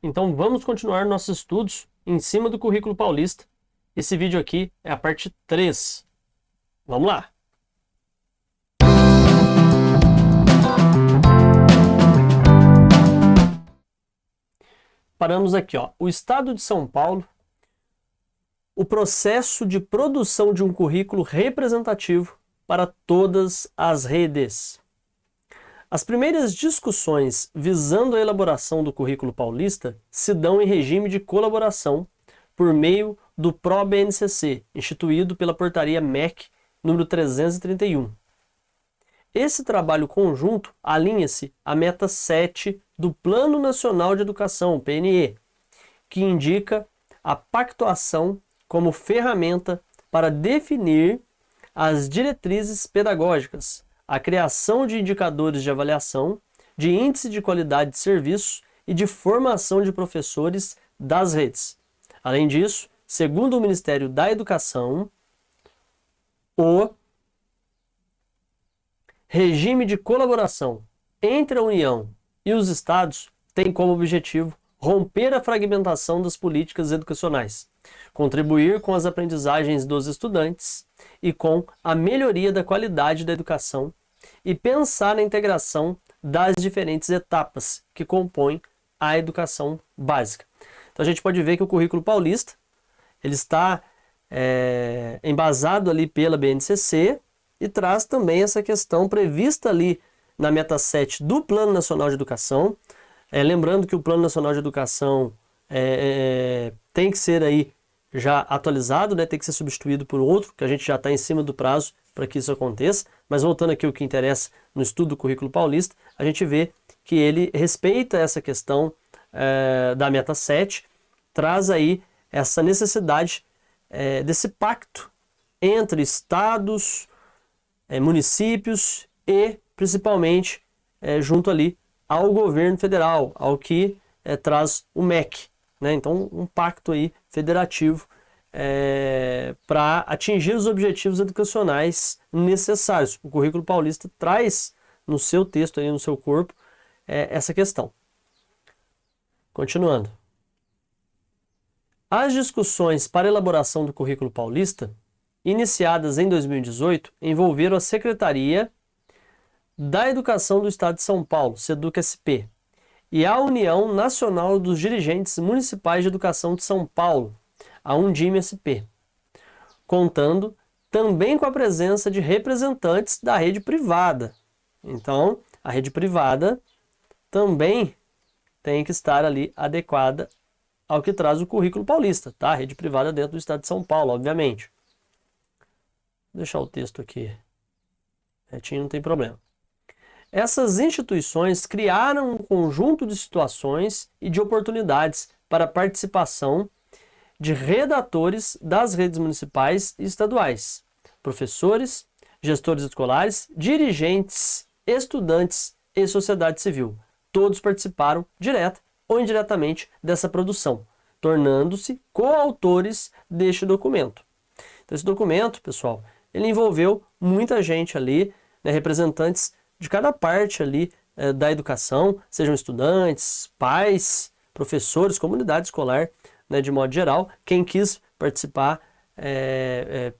Então vamos continuar nossos estudos em cima do currículo paulista. Esse vídeo aqui é a parte 3. Vamos lá! Paramos aqui, ó. O Estado de São Paulo, o processo de produção de um currículo representativo para todas as redes. As primeiras discussões visando a elaboração do currículo paulista se dão em regime de colaboração por meio do PRO-BNCC, instituído pela Portaria MEC número 331. Esse trabalho conjunto alinha-se à meta 7 do Plano Nacional de Educação, PNE, que indica a pactuação como ferramenta para definir as diretrizes pedagógicas, a criação de indicadores de avaliação, de índice de qualidade de serviço e de formação de professores das redes. Além disso, segundo o Ministério da Educação, o regime de colaboração entre a União e os Estados tem como objetivo romper a fragmentação das políticas educacionais, contribuir com as aprendizagens dos estudantes e com a melhoria da qualidade da educação e pensar na integração das diferentes etapas que compõem a educação básica. Então a gente pode ver que o currículo paulista ele está embasado ali pela BNCC e traz também essa questão prevista ali na meta 7 do Plano Nacional de Educação. Lembrando que o Plano Nacional de Educação tem que ser aí já atualizado, né? Tem que ser substituído por outro, que a gente já está em cima do prazo para que isso aconteça. Mas voltando aqui ao que interessa no estudo do currículo paulista, a gente vê que ele respeita essa questão da meta 7, traz aí essa necessidade desse pacto entre estados, municípios e principalmente junto ali ao governo federal, ao que traz o MEC, né? Então um pacto aí federativo para atingir os objetivos educacionais necessários. O currículo paulista traz no seu texto, aí, no seu corpo, essa questão. Continuando. As discussões para a elaboração do currículo paulista, iniciadas em 2018, envolveram a Secretaria da Educação do Estado de São Paulo, SEDUC-SP, e a União Nacional dos Dirigentes Municipais de Educação de São Paulo, a Undime-SP, contando também com a presença de representantes da rede privada. Então, a rede privada também tem que estar ali adequada ao que traz o currículo paulista, tá? A rede privada dentro do Estado de São Paulo, obviamente. Vou deixar o texto aqui retinho, não tem problema. Essas instituições criaram um conjunto de situações e de oportunidades para a participação de redatores das redes municipais e estaduais, professores, gestores escolares, dirigentes, estudantes e sociedade civil. Todos participaram, direta ou indiretamente, dessa produção, tornando-se coautores deste documento. Então, esse documento, pessoal, ele envolveu muita gente ali, né, representantes de cada parte ali da educação, sejam estudantes, pais, professores, comunidade escolar, né, de modo geral. Quem quis participar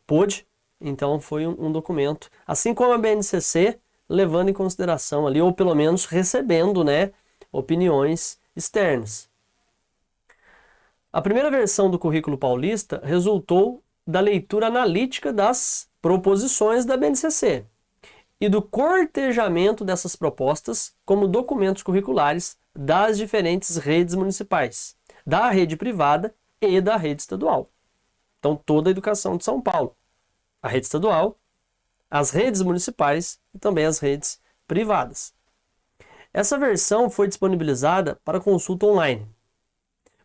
pôde, então foi um documento, assim como a BNCC, levando em consideração ali, ou pelo menos recebendo, né, opiniões externas. A primeira versão do currículo paulista resultou da leitura analítica das proposições da BNCC e do cortejamento dessas propostas como documentos curriculares das diferentes redes municipais, da rede privada e da rede estadual. Então, toda a educação de São Paulo, a rede estadual, as redes municipais e também as redes privadas. Essa versão foi disponibilizada para consulta online.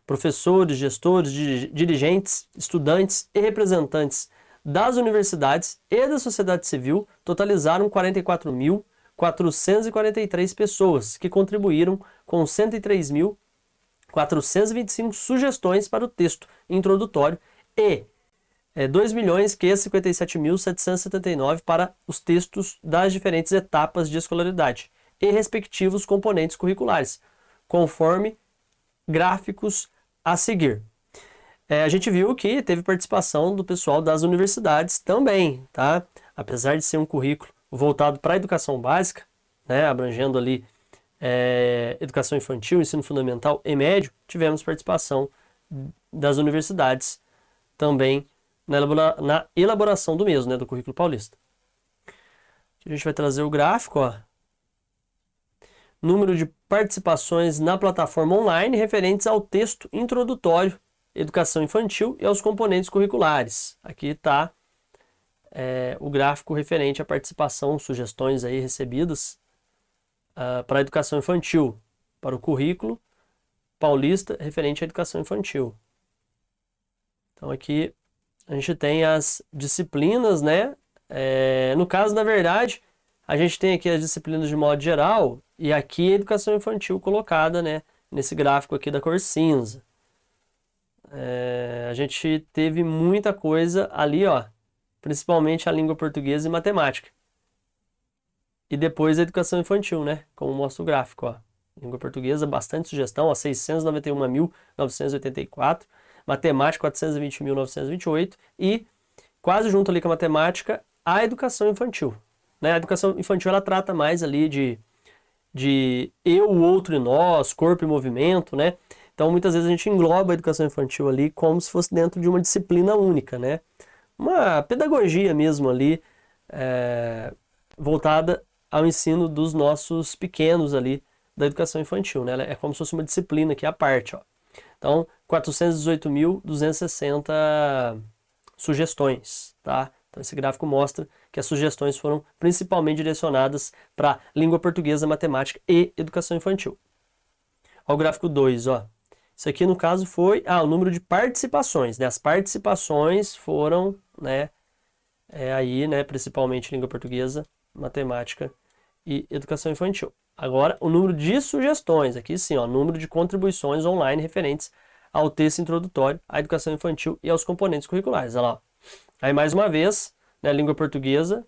Professores, gestores, dirigentes, estudantes e representantes das universidades e da sociedade civil totalizaram 44.443 pessoas, que contribuíram com 103.425 sugestões para o texto introdutório e 2.557.779 para os textos das diferentes etapas de escolaridade e respectivos componentes curriculares, conforme gráficos a seguir. A gente viu que teve participação do pessoal das universidades também, tá? Apesar de ser um currículo voltado para a educação básica, né, abrangendo ali educação infantil, ensino fundamental e médio, tivemos participação das universidades também na elaboração do mesmo, né, do currículo paulista. A gente vai trazer o gráfico, ó. Número de participações na plataforma online referentes ao texto introdutório, educação infantil e aos componentes curriculares. Aqui está o gráfico referente à participação, sugestões aí recebidas para a educação infantil, para o currículo paulista referente à educação infantil. Então aqui a gente tem as disciplinas, né? No caso, na verdade, a gente tem aqui as disciplinas de modo geral e aqui a educação infantil colocada, né, nesse gráfico aqui da cor cinza. A gente teve muita coisa ali, ó, principalmente a língua portuguesa e matemática. E depois a educação infantil, né, como mostra o gráfico, ó. Língua portuguesa, bastante sugestão, ó, 691.984, matemática 420.928 e quase junto ali com a matemática, a educação infantil. Né? A educação infantil ela trata mais ali de eu, o outro e nós, corpo e movimento, né? Então muitas vezes a gente engloba a educação infantil ali como se fosse dentro de uma disciplina única, né? Uma pedagogia mesmo ali voltada ao ensino dos nossos pequenos ali da educação infantil, né? É como se fosse uma disciplina aqui à parte, ó. Então 418.260 sugestões, tá? Então esse gráfico mostra que as sugestões foram principalmente direcionadas para língua portuguesa, matemática e educação infantil. Olha o gráfico 2, ó. Isso aqui no caso foi o número de participações, né? As participações foram, né, aí, né, principalmente língua portuguesa, matemática e educação infantil. Agora, o número de sugestões, aqui sim, ó, número de contribuições online referentes ao texto introdutório, à educação infantil e aos componentes curriculares. Olha lá. Aí, mais uma vez, né, língua portuguesa,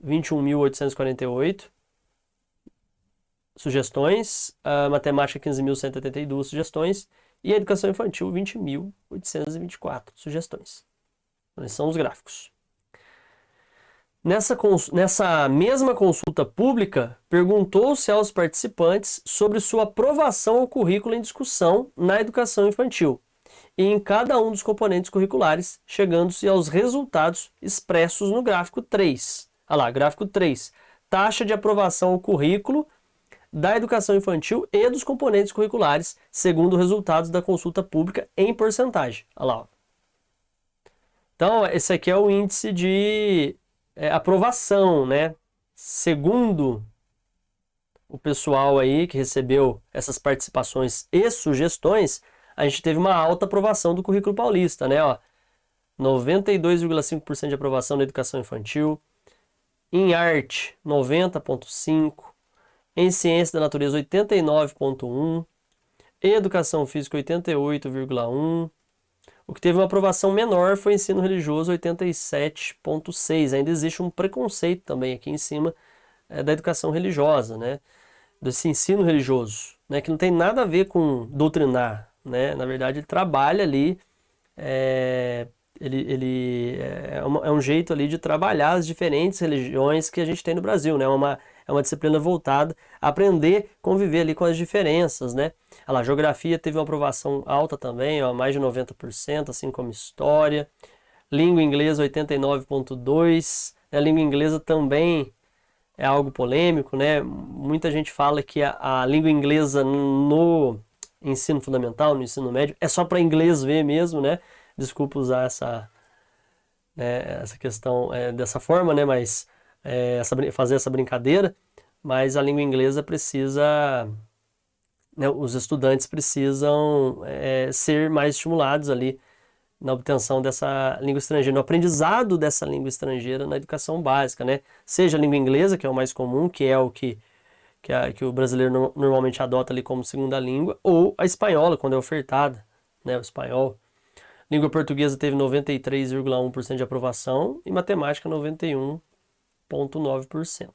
21.848 sugestões, a matemática, 15.182 sugestões, e a educação infantil, 20.824 sugestões. Esses são os gráficos. Nessa mesma consulta pública, perguntou-se aos participantes sobre sua aprovação ao currículo em discussão na educação infantil e em cada um dos componentes curriculares, chegando-se aos resultados expressos no gráfico 3. Olha lá, gráfico 3. Taxa de aprovação ao currículo da educação infantil e dos componentes curriculares, segundo resultados da consulta pública em porcentagem. Olha lá. Ó. Então, esse aqui é o índice de aprovação, né? Segundo o pessoal aí que recebeu essas participações e sugestões, a gente teve uma alta aprovação do currículo paulista, né? 92,5% de aprovação na educação infantil, em arte 90,5%, em ciência da natureza 89,1%, em educação física 88,1%. O que teve uma aprovação menor foi ensino religioso, 87,6%. Ainda existe um preconceito também aqui em cima da educação religiosa, né? Desse ensino religioso, né? Que não tem nada a ver com doutrinar, né? Na verdade, ele trabalha ali, ele é um jeito ali de trabalhar as diferentes religiões que a gente tem no Brasil, né? É uma disciplina voltada a aprender a conviver ali com as diferenças, né? Olha lá, geografia teve uma aprovação alta também, ó, mais de 90%, assim como história. Língua inglesa, 89,2%. A língua inglesa também é algo polêmico, né? Muita gente fala que a língua inglesa no ensino fundamental, no ensino médio, é só para inglês ver mesmo, né? Desculpa usar essa questão dessa forma, né? Mas fazer essa brincadeira, mas a língua inglesa precisa, né, os estudantes precisam ser mais estimulados ali na obtenção dessa língua estrangeira, no aprendizado dessa língua estrangeira na educação básica, né? Seja a língua inglesa, que é o mais comum, que é o que o brasileiro normalmente adota ali como segunda língua, ou a espanhola, quando é ofertada, né, o espanhol. Língua portuguesa teve 93,1% de aprovação e matemática 91,9%.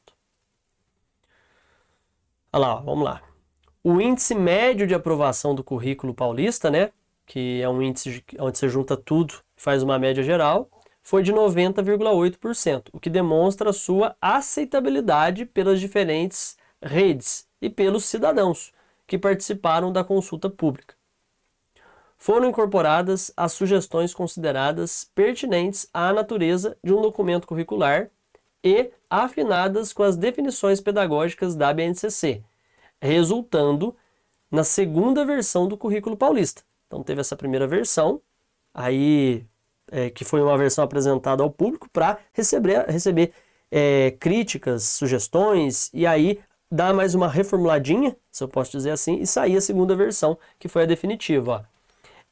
Olha lá, ó, vamos lá. O índice médio de aprovação do currículo paulista, né, que é um índice onde você junta tudo e faz uma média geral, foi de 90,8%, o que demonstra a sua aceitabilidade pelas diferentes redes e pelos cidadãos que participaram da consulta pública. Foram incorporadas as sugestões consideradas pertinentes à natureza de um documento curricular e afinadas com as definições pedagógicas da BNCC, resultando na segunda versão do currículo paulista. Então teve essa primeira versão, aí que foi uma versão apresentada ao público para receber críticas, sugestões, e aí dar mais uma reformuladinha, se eu posso dizer assim, e sair a segunda versão, que foi a definitiva. Ó.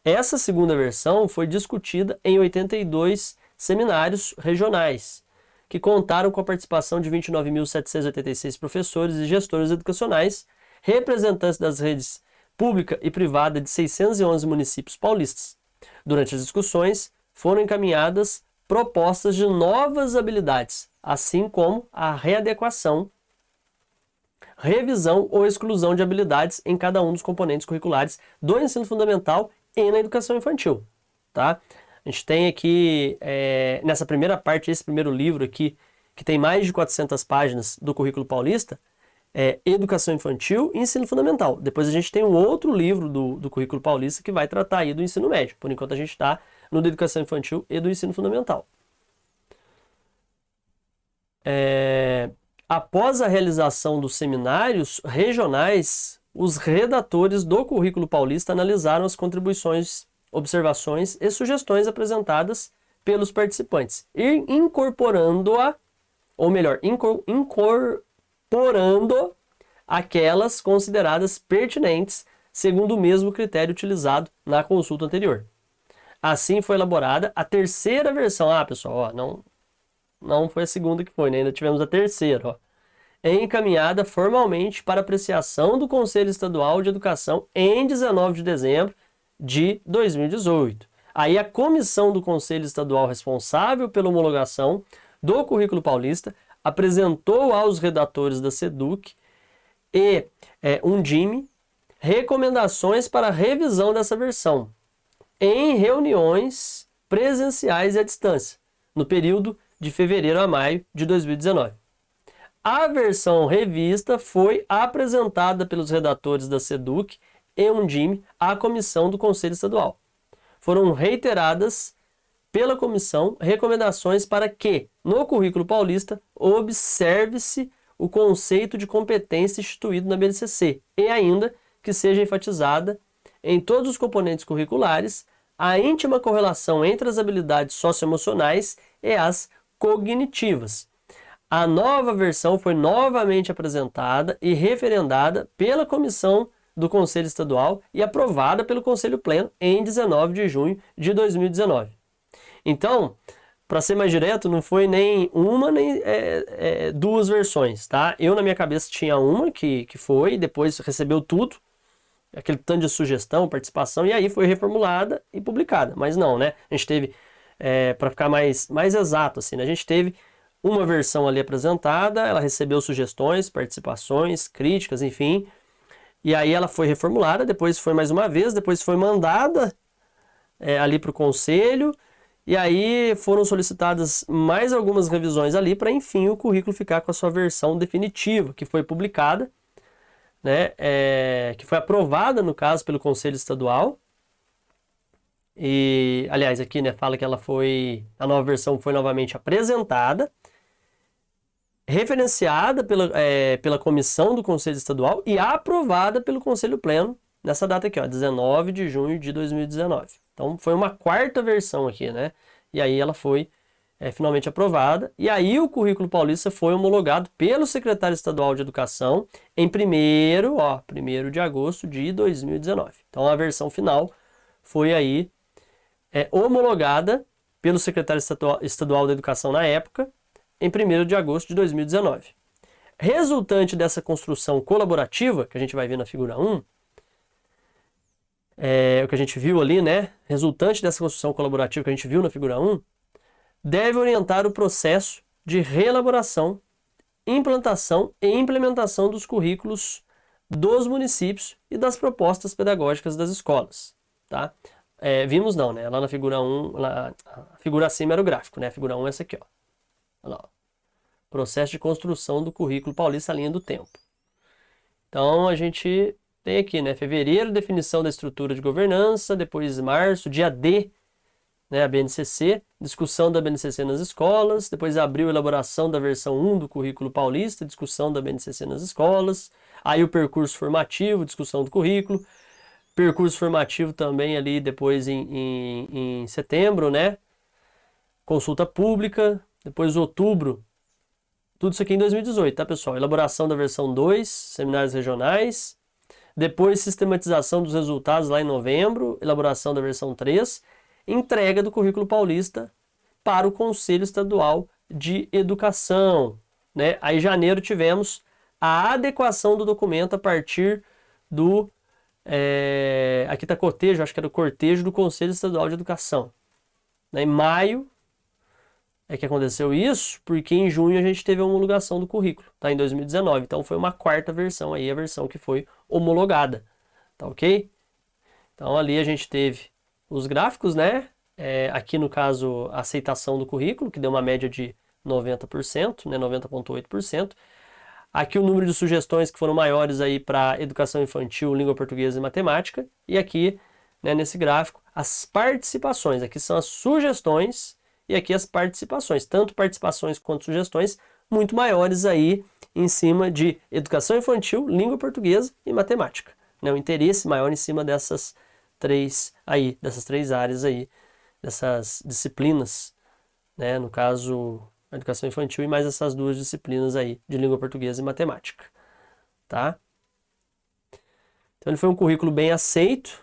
Essa segunda versão foi discutida em 82 seminários regionais, que contaram com a participação de 29.786 professores e gestores educacionais, representantes das redes pública e privada de 611 municípios paulistas. Durante as discussões, foram encaminhadas propostas de novas habilidades, assim como a readequação, revisão ou exclusão de habilidades em cada um dos componentes curriculares do ensino fundamental e na educação infantil. Tá? A gente tem aqui, nessa primeira parte, esse primeiro livro aqui, que tem mais de 400 páginas do currículo paulista, Educação Infantil e Ensino Fundamental. Depois a gente tem um outro livro do currículo paulista que vai tratar aí do ensino médio. Por enquanto a gente está no da Educação Infantil e do Ensino Fundamental. Após a realização dos seminários regionais, os redatores do currículo paulista analisaram as contribuições, observações e sugestões apresentadas pelos participantes e incorporando-a, ou melhor, incorporando aquelas consideradas pertinentes segundo o mesmo critério utilizado na consulta anterior. Assim foi elaborada a terceira versão. Pessoal, ó, não foi a segunda que foi, né? Ainda tivemos a terceira, ó. Encaminhada formalmente para apreciação do Conselho Estadual de Educação em 19 de dezembro de 2018. Aí a comissão do Conselho Estadual responsável pela homologação do currículo paulista apresentou aos redatores da SEDUC e Undime recomendações para revisão dessa versão em reuniões presenciais e à distância, no período de fevereiro a maio de 2019. A versão revista foi apresentada pelos redatores da SEDUC e Undime à comissão do Conselho Estadual. Foram reiteradas pela comissão recomendações para que, no currículo paulista, observe-se o conceito de competência instituído na BNCC e ainda que seja enfatizada em todos os componentes curriculares a íntima correlação entre as habilidades socioemocionais e as cognitivas. A nova versão foi novamente apresentada e referendada pela comissão do Conselho Estadual e aprovada pelo Conselho Pleno em 19 de junho de 2019. Então, para ser mais direto, não foi nem uma nem duas versões, tá? Eu na minha cabeça tinha uma que foi, depois recebeu tudo, aquele tanto de sugestão, participação, e aí foi reformulada e publicada. Mas não, né? A gente teve, para ficar mais exato, assim, né? A gente teve uma versão ali apresentada, ela recebeu sugestões, participações, críticas, enfim, e aí ela foi reformulada, depois foi mais uma vez, depois foi mandada ali para o conselho, e aí foram solicitadas mais algumas revisões ali para, enfim, o currículo ficar com a sua versão definitiva, que foi publicada, né, que foi aprovada, no caso, pelo Conselho Estadual. E, aliás, aqui, né, fala que a nova versão foi novamente apresentada, referenciada pela comissão do Conselho Estadual e aprovada pelo Conselho Pleno nessa data aqui, ó, 19 de junho de 2019. Então foi uma quarta versão aqui, né? E aí ela foi finalmente aprovada. E aí o currículo paulista foi homologado pelo secretário estadual de Educação em 1º de agosto de 2019. Então a versão final foi aí homologada pelo secretário estadual da Educação na época, em 1º de agosto de 2019. Resultante dessa construção colaborativa, que a gente vai ver na figura 1, o que a gente viu ali, né? Resultante dessa construção colaborativa que a gente viu na figura 1, deve orientar o processo de reelaboração, implantação e implementação dos currículos dos municípios e das propostas pedagógicas das escolas, tá? Vimos não, né? Lá na figura 1, a figura acima era o gráfico, né? A figura 1 é essa aqui, ó. Olha lá, ó. Processo de construção do currículo paulista, a linha do tempo. Então, a gente tem aqui, né? Fevereiro, definição da estrutura de governança, depois março, dia D, né? A BNCC, discussão da BNCC nas escolas, depois abril, elaboração da versão 1 do currículo paulista, discussão da BNCC nas escolas, aí o percurso formativo, discussão do currículo, percurso formativo também ali depois em setembro, né? Consulta pública, depois outubro, tudo isso aqui em 2018, tá, pessoal? Elaboração da versão 2, seminários regionais, depois sistematização dos resultados lá em novembro, elaboração da versão 3, entrega do currículo paulista para o Conselho Estadual de Educação, né? Aí em janeiro tivemos a adequação do documento a partir do aqui está cortejo, acho que era o cortejo do Conselho Estadual de Educação. Em maio é que aconteceu isso, porque em junho a gente teve a homologação do currículo, tá? Em 2019. Então foi uma quarta versão aí, a versão que foi homologada, tá ok? Então ali a gente teve os gráficos, né? Aqui no caso a aceitação do currículo, que deu uma média de 90%, né? 90,8%. Aqui o número de sugestões que foram maiores aí para educação infantil, língua portuguesa e matemática. E aqui, né, nesse gráfico, as participações. Aqui são as sugestões e aqui as participações. Tanto participações quanto sugestões muito maiores aí em cima de educação infantil, língua portuguesa e matemática. Né, o interesse maior em cima dessas três áreas aí, dessas disciplinas, né, no caso a educação infantil e mais essas duas disciplinas aí de língua portuguesa e matemática, tá? Então ele foi um currículo bem aceito,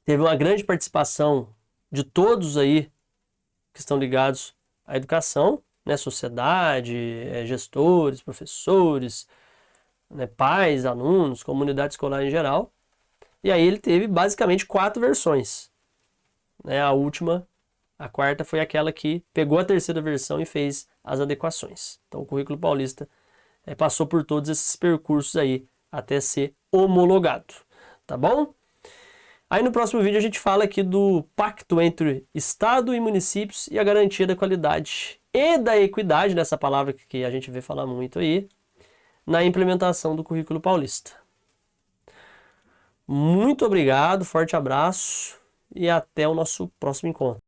teve uma grande participação de todos aí que estão ligados à educação, né? Sociedade, gestores, professores, né? Pais, alunos, comunidade escolar em geral. E aí ele teve basicamente 4 versões, né? A quarta foi aquela que pegou a terceira versão e fez as adequações. Então o currículo paulista passou por todos esses percursos aí até ser homologado, tá bom? Aí no próximo vídeo a gente fala aqui do pacto entre Estado e municípios e a garantia da qualidade e da equidade, nessa palavra que a gente vê falar muito aí, na implementação do currículo paulista. Muito obrigado, forte abraço e até o nosso próximo encontro.